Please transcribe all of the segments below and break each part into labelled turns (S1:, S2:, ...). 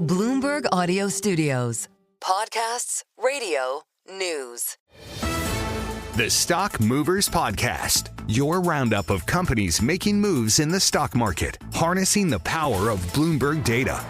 S1: Bloomberg Audio Studios. Podcasts, radio, news.
S2: The Stock Movers Podcast, your roundup of companies making moves in the stock market, harnessing the power of Bloomberg data.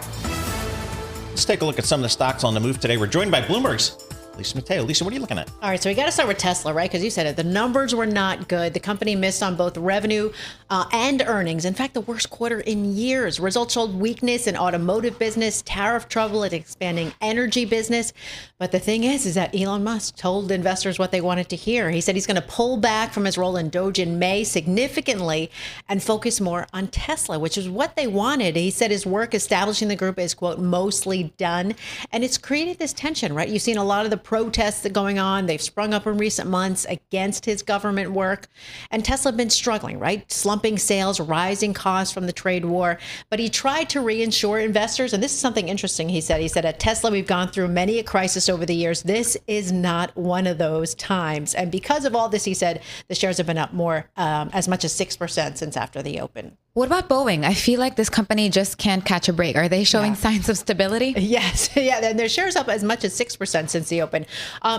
S3: Let's take a look at some of the stocks on the move today. We're joined by Bloomberg's Lisa Mateo. Lisa, what are you looking at?
S4: All right, so we got to start with Tesla, right? Because you said it. The numbers were not good. The company missed on both revenue and earnings. In fact, the worst quarter in years. Results showed weakness in automotive business, tariff trouble, and expanding energy business. But the thing is that Elon Musk told investors what they wanted to hear. He said he's going to pull back from his role in DOGE in May significantly and focus more on Tesla, which is what they wanted. He said his work establishing the group is, quote, mostly done. And it's created this tension, right? You've seen a lot of the protests that are going on. They've sprung up in recent months against his government work. And Tesla have been struggling, right? Slumping sales, rising costs from the trade war. But he tried to reassure investors. And this is something interesting he said. He said, at Tesla, we've gone through many a crisis over the years. This is not one of those times. And because of all this, he said, the shares have been up more, as much as 6% since after the open.
S5: What about Boeing? I feel like this company just can't catch a break. Are they showing signs of stability?
S4: Yes. Yeah. And their shares up as much as 6% since the open.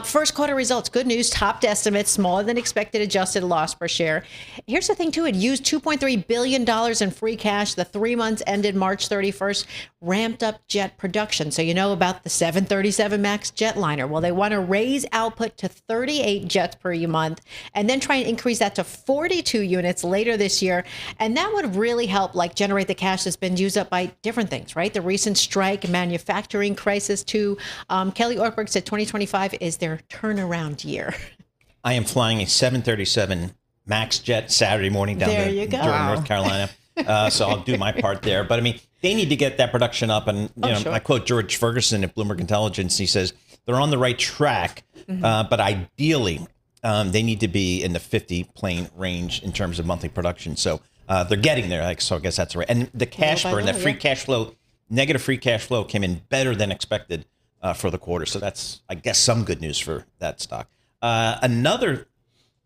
S4: First quarter results, good news, topped estimates, smaller than expected adjusted loss per share. Here's the thing, too. It used $2.3 billion in free cash. The 3 months ended March 31st, ramped up jet production. So you know about the 737 MAX jetliner. Well, they want to raise output to 38 jets per month and then try and increase that to 42 units later this year. And that would really help generate the cash that's been used up by different things, right? The recent strike, manufacturing crisis too. Kelly Ortberg said 2025 is their turnaround year.
S3: I am flying a 737 MAX jet Saturday morning down there during North Carolina. So I'll do my part there. But I mean, they need to get that production up. And sure. I quote George Ferguson at Bloomberg Intelligence. He says they're on the right track, but ideally they need to be in the 50 plane range in terms of monthly production. So they're getting there. So I guess that's right. And the cash burn, that free cash flow, negative free cash flow came in better than expected for the quarter. So that's, I guess, some good news for that stock. Another,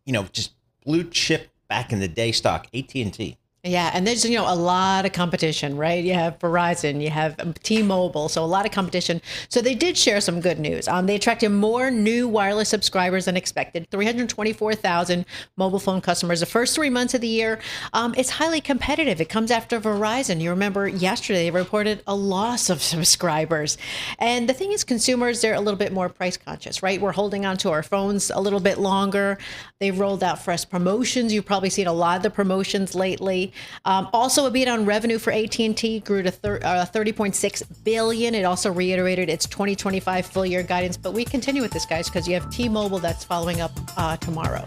S3: just blue chip back in the day stock, AT&T.
S4: Yeah, and there's, a lot of competition, right? You have Verizon, you have T-Mobile, so a lot of competition. So they did share some good news. They attracted more new wireless subscribers than expected, 324,000 mobile phone customers. The first 3 months of the year, it's highly competitive. It comes after Verizon. You remember yesterday they reported a loss of subscribers. And the thing is, consumers, they're a little bit more price conscious, right? We're holding on to our phones a little bit longer. They've rolled out fresh promotions. You've probably seen a lot of the promotions lately. Also, a beat on revenue for AT&T grew to $30.6 billion. It also reiterated its 2025 full year guidance. But we continue with this, guys, because you have T-Mobile that's following up tomorrow.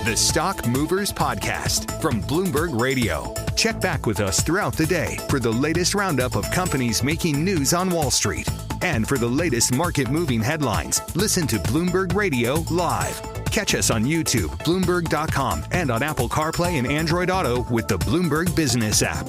S2: The Stock Movers Podcast from Bloomberg Radio. Check back with us throughout the day for the latest roundup of companies making news on Wall Street. And for the latest market-moving headlines, listen to Bloomberg Radio live. Catch us on YouTube, Bloomberg.com, and on Apple CarPlay and Android Auto with the Bloomberg Business app.